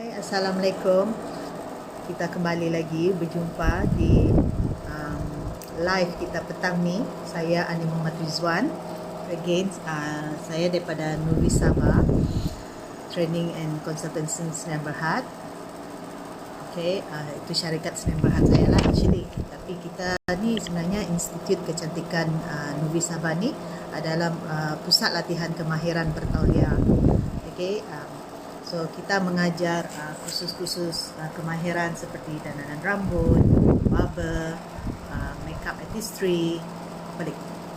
Hai, Assalamualaikum. Kita kembali lagi berjumpa di um, live kita petang ni. Saya Ani Muhammad Rizwan. Again, saya daripada Nuri Sabah Training and Consultancy Sdn Bhd. Okay, itu syarikat Sdn Bhd saya lah actually. Tapi kita ni sebenarnya Institut Kecantikan Nuri Sabah ni adalah pusat latihan kemahiran bertauliah. Okay, so kita mengajar khusus-khusus kemahiran seperti dandanan rambut, barber, makeup artistry,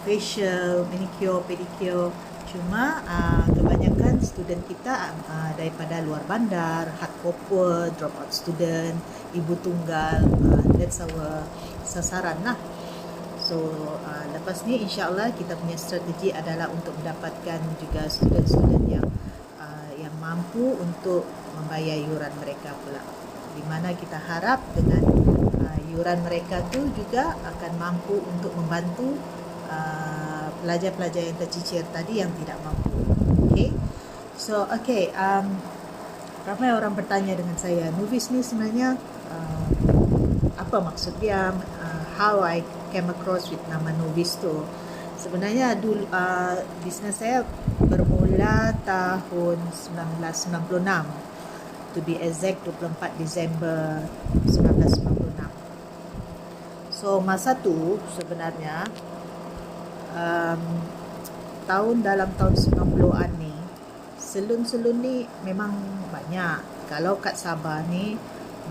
facial, manicure, pedicure. Cuma kebanyakan student kita daripada luar bandar, hard copper, dropout student, ibu tunggal. That's our sasaran lah. So lepas ni insyaAllah kita punya strategi adalah untuk mendapatkan juga student-student yang mampu untuk membayar yuran mereka pula, di mana kita harap dengan yuran mereka tu juga akan mampu untuk membantu pelajar-pelajar yang tercicir tadi yang tidak mampu. Okay, so ramai orang bertanya dengan saya, Nuvis ni sebenarnya apa maksud dia, how I came across with nama Nuvis tu. Sebenarnya dulu bisnes saya bermula tahun 1996, to be exact 24 Disember 1996. So masa tu sebenarnya dalam tahun 90-an ni, salon-salon ni memang banyak. Kalau kat Sabah ni,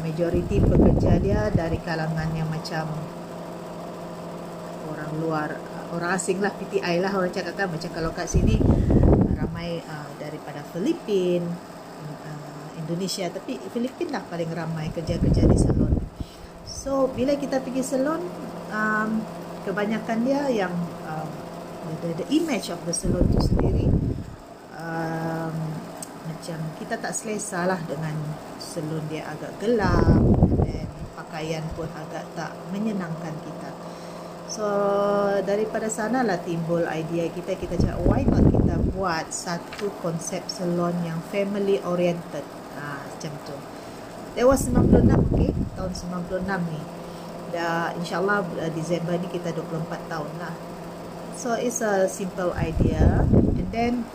majoriti pekerja dia dari kalangan yang macam orang luar, orang asing lah, PTI lah orang cakap kan. Macam kalau kat sini ramai daripada Filipin, Indonesia, tapi Filipin lah paling ramai kerja-kerja di salon. So bila kita pergi salon, kebanyakan dia yang the image of the salon tu sendiri macam kita tak selesa lah dengan salon dia agak gelap, dan pakaian pun agak tak menyenangkan kita. So daripada sanalah timbul idea kita cakap why not kita buat satu konsep salon yang family oriented, macam tu. That was 96, okay, tahun 96 ni. Dah insyaAllah Disember ni kita 24 tahun lah. So it's a simple idea, and then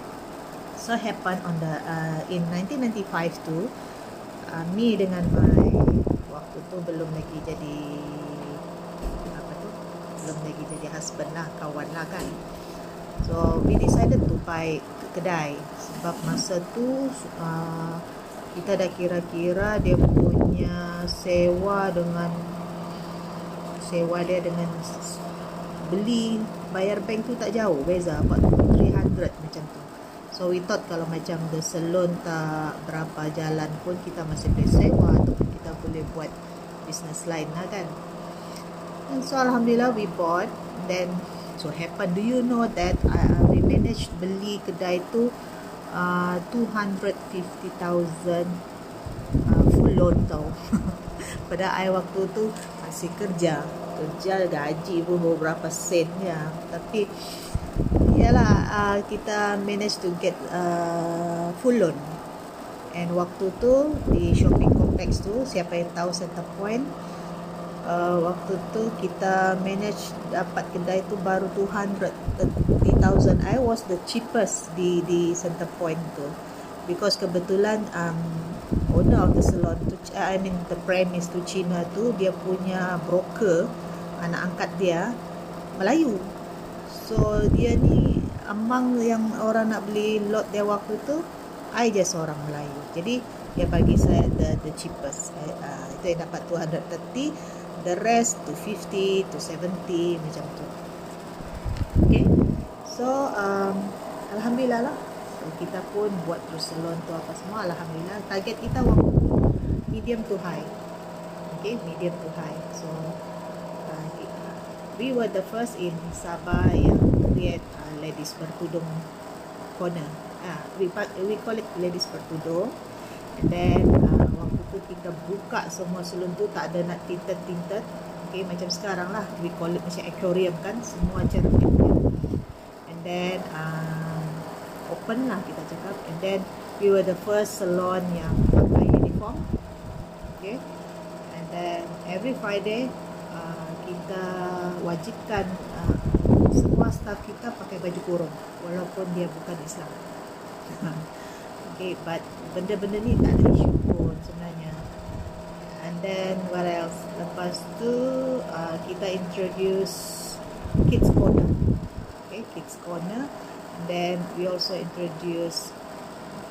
so happen on the in 1995 tu, me dengan my waktu tu belum lagi jadi husband lah, kawan lah kan. So we decided to buy kedai, sebab masa tu kita dah kira-kira dia punya sewa dia dengan beli bayar bank tu tak jauh beza, about 300 macam tu. So we thought kalau macam the salon tak berapa jalan pun kita masih boleh sewa, ataupun kita boleh buat business lain lah kan. And so alhamdulillah we bought. Then so happen, do you know that we managed beli kedai tu 250,000 full loan tau. Pada I waktu tu masih kerja gaji pun beberapa sen ya, tapi yalah, kita managed to get full loan. And waktu tu di shopping complex tu, siapa yang tahu Center Point, waktu tu kita manage dapat kedai tu baru 230,000. I was the cheapest di Center Point tu, because kebetulan owner of the salon tu, the premise tu, Cina tu, dia punya broker, anak angkat dia Melayu. So dia ni among yang orang nak beli lot dia waktu tu, I je seorang Melayu. Jadi dia bagi saya the cheapest. Itu yang dapat 230, the rest to 50 to 70 macam tu. Okay, so alhamdulillah lah, so kita pun buat terus salon tu apa semua. Alhamdulillah, target kita waktu medium to high. Okay, medium to high. So we were the first in Sabah yang create ladies bertudung corner. We call it ladies bertudung. And then waktu tu kita buka semua salon tu, tak ada nak tinted. Okay, macam sekarang lah, we call it macam aquarium kan, semua cantik. And then open lah kita cakap. And then we were the first salon yang pakai uniform uniform. Okay, and then every Friday kita wajibkan semua staff kita pakai baju kurung walaupun dia bukan Islam. Okay, but benda-benda ni tak ada isu pun sebenarnya. And then what else? Lepas tu kita introduce Kids Corner. Okay, Kids Corner. And then we also introduce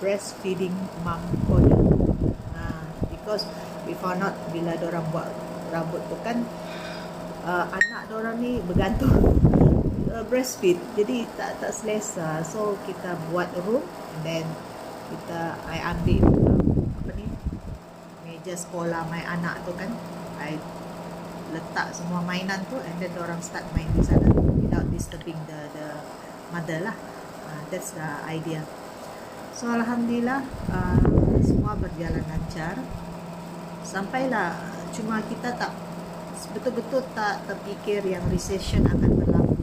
Breastfeeding Mom Corner. Because we found out bila dorang buat rambut tu kan, anak dorang ni bergantung breastfeed, jadi tak selesa. So kita buat room, and then I ambil meja sekolah my anak tu kan, I letak semua mainan tu, and then dorang start main di sana without disturbing the mother lah. That's the idea. So alhamdulillah semua berjalan lancar. Sampailah, cuma kita tak betul-betul tak terfikir yang recession akan berlaku.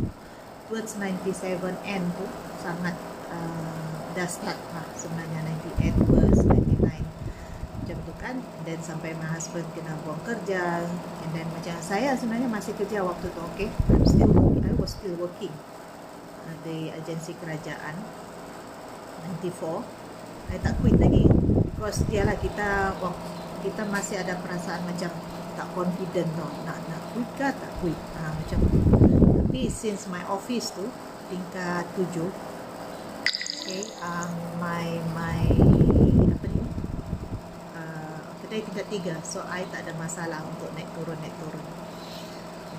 Towards 97 end tu sangat dah start lah sebenarnya, 98 plus 99 macam tu kan. Dan sampai my husband kena buang kerja, and then macam saya sebenarnya masih kerja waktu tu. Okay, I was still working di agensi kerajaan 94. I tak quit lagi because dialah kita masih ada perasaan macam tak confident tau, nak quit ke tak quit, macam tu. Tapi since my office tu tingkat 7, okay, my kedai tingkat 3, so I tak ada masalah untuk naik turun.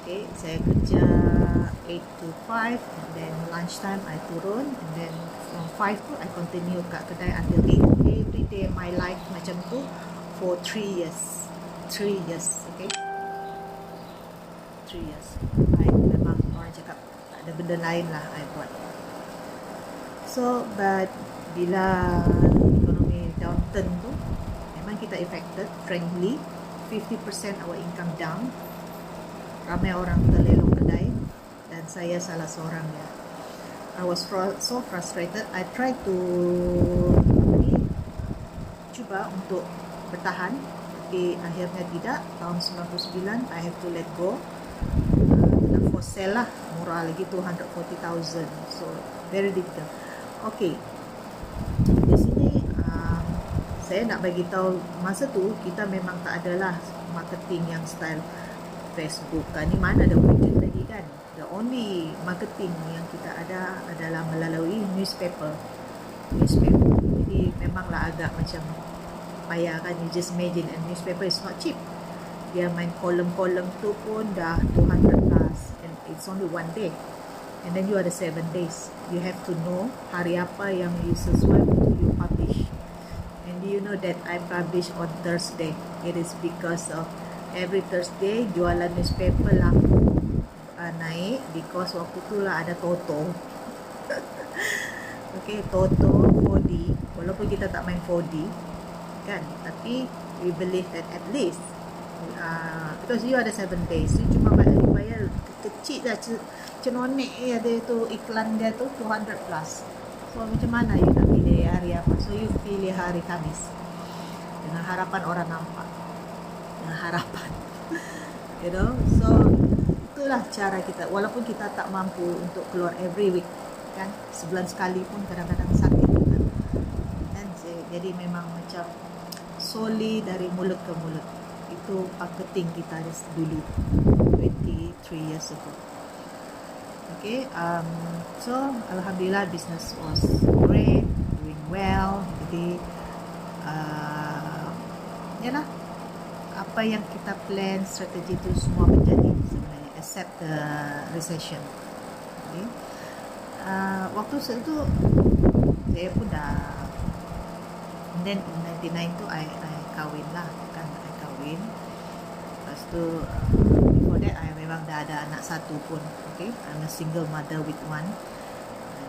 Okay, saya kerja 8 to 5, and then lunch time I turun, and then from 5 tu I continue kat kedai until 8. Every day my life macam tu for 3 years. 3 years, okay? 3 years. I memang orang cakap tak ada benda lain lah I buat. So, but bila ekonomi downturn tu, memang kita affected, frankly. 50% our income down. Ramai orang terlelong kedai, dan saya salah seorang ya. I was so frustrated. I tried to cuba untuk bertahan, tapi akhirnya tidak. Tahun 99 I have to let go. Kena for sale lah, murah lagi, 240,000. So very difficult. Okay, di sini saya nak bagi tahu, masa tu kita memang tak adalah marketing yang style Facebook kan, ni mana ada wujud lagi kan. The only marketing yang kita ada adalah melalui newspaper. Jadi memanglah agak macam payah kan. You just imagine, and newspaper is not cheap. Dia main kolom-kolom tu pun dah 200 plus, and it's only one day, and then you ada 7 days. You have to know hari apa yang you sesuai untuk you publish. And do you know that I publish on Thursday? It is because of every Thursday jualan newspaper laku naik, because waktu tu lah ada Toto. Okay, Toto 4D, walaupun kita tak main 4D kan, tapi we believe that at least because you ada 7 days, you cuma bayar kecil dah, cenonek ada tu iklan dia tu 200 plus. So macam mana you nak pilih hari apa? So you pilih hari Khamis dengan harapan orang nampak, dengan harapan you know. So itulah cara kita, walaupun kita tak mampu untuk keluar every week kan, sebulan sekali pun kadang-kadang sakit kan. Dan jadi memang macam solely dari mulut ke mulut. Itu marketing kita dulu 23 years ago. Okay, so alhamdulillah business was great, doing well. Jadi yalah, apa yang kita plan, strategi itu semua menjadi sebenarnya, except the recession. Okay. Waktu itu saya pun dah, and then in 99 tu I kahwin lah kan, I kahwin. Lepas tu before that I memang dah ada anak satu pun. Okay, I'm a single mother with one.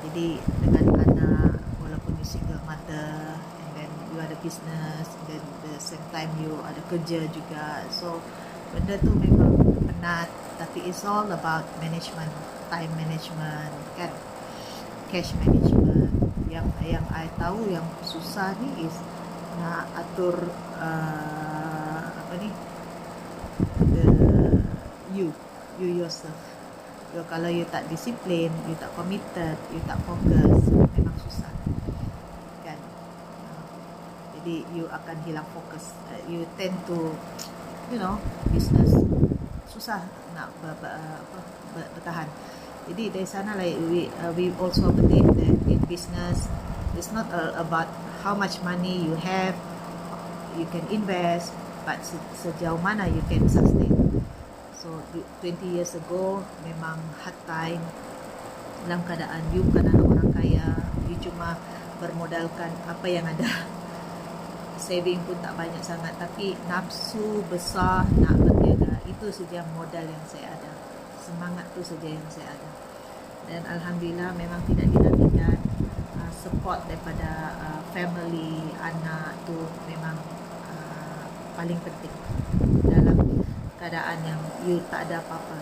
Jadi dengan anak, walaupun you single mother, and then you ada business, and then the same time you ada kerja juga, so benda tu memang penat. Tapi it's all about management, time management kan, cash management. Yang I tahu yang susah ni is nak atur apa ni, the you yourself. Kalau you tak disiplin, you tak committed, you tak fokus, memang susah kan. Jadi you akan hilang fokus. You tend to, business susah nak bertahan. Jadi dari sana like we also believe that in business it's not about how much money you have, you can invest, but sejauh mana you can sustain. So 20 years ago memang hard time, dalam keadaan you bukan anak orang kaya, you cuma bermodalkan apa yang ada. Saving pun tak banyak sangat, tapi nafsu besar nak berniaga, itu saja modal yang saya ada, semangat tu saja yang saya ada. Dan alhamdulillah memang tidak dinantikan, support daripada family, anak tu memang paling penting dalam keadaan yang you tak ada apa-apa.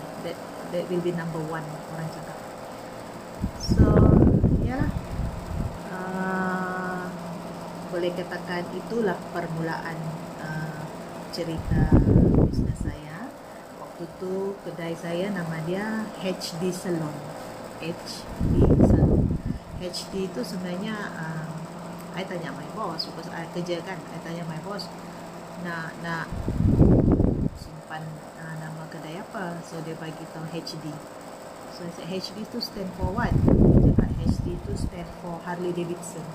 That will be number one, orang cakap. So yalah, boleh katakan itulah permulaan cerita bisnes saya. Waktu tu kedai saya nama dia HD Salon. HD itu sebenarnya I tanya my boss, because I kerja kan, I tanya my boss nak simpan nama kedai apa. So dia bagi tahu HD. So I said HD itu stand for what? Dia cakap HD itu stand for Harley Davidson.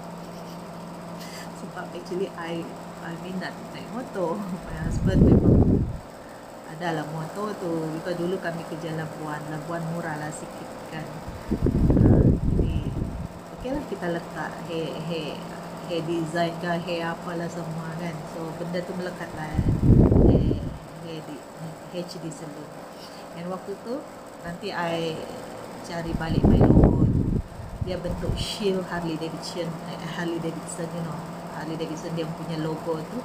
Sebab actually I minat naik motor. My husband memang adalah motor tu. Because dulu kami kerja Labuan murah lah sikit kan. Jadi okay lah, kita letak hair design ke, hair apalah semua kan. So benda tu melekat lah HD Salon. Dan waktu tu nanti I cari balik my logo. Dia bentuk shield Harley Davidson, Harley Davidson dia punya logo tu.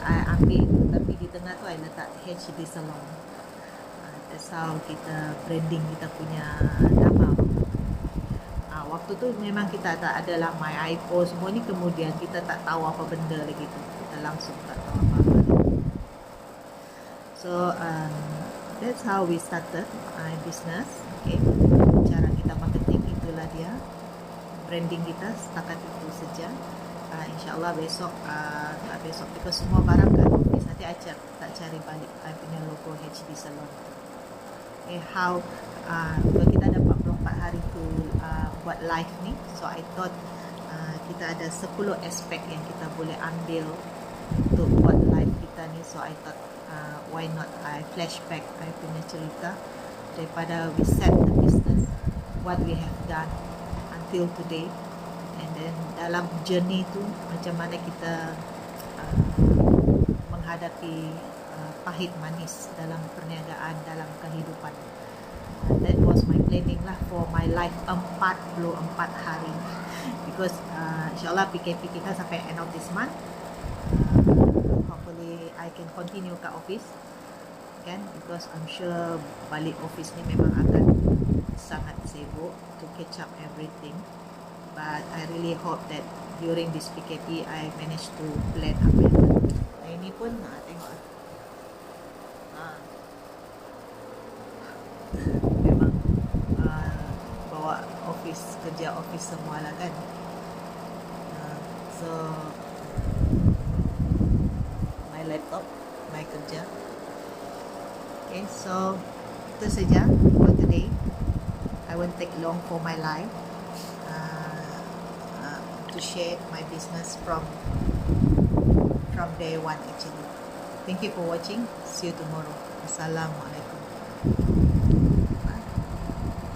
I ambil tu, tapi di tengah tu I letak HD Salon. That's how kita branding kita punya nama. Waktu tu memang kita tak ada lah my iPhone semua ni, kemudian kita tak tahu apa benda lagi tu, kita langsung tak tahu apa-apa lagi. So that's how we started business. Okay, cara kita marketing itulah dia, branding kita setakat itu saja. InsyaAllah besok because semua barang kat office, nanti I tak cari balik I punya logo HD Salon. Okay, how kalau kita ada 44 hari tu buat live ni, so I thought kita ada 10 aspek yang kita boleh ambil untuk buat live kita ni. So I thought why not I flashback I punya cerita daripada we set the business, what we have done until today, and then dalam journey tu macam mana kita menghadapi pahit manis dalam perniagaan, dalam kehidupan. That was my planning lah for my life 44 hari. Because insyaAllah PKP kita sampai end of this month. Hopefully I can continue kat office kan, because I'm sure balik office ni memang akan sangat sibuk to catch up everything. But I really hope that during this PKP I manage to plan apa yang ini pun tengok memang bawa office, kerja office semua lah kan. So my laptop, my kerja. Okay, so itu saja for today. I won't take long for my life to share my business from day one actually. Thank you for watching. See you tomorrow. Assalamualaikum.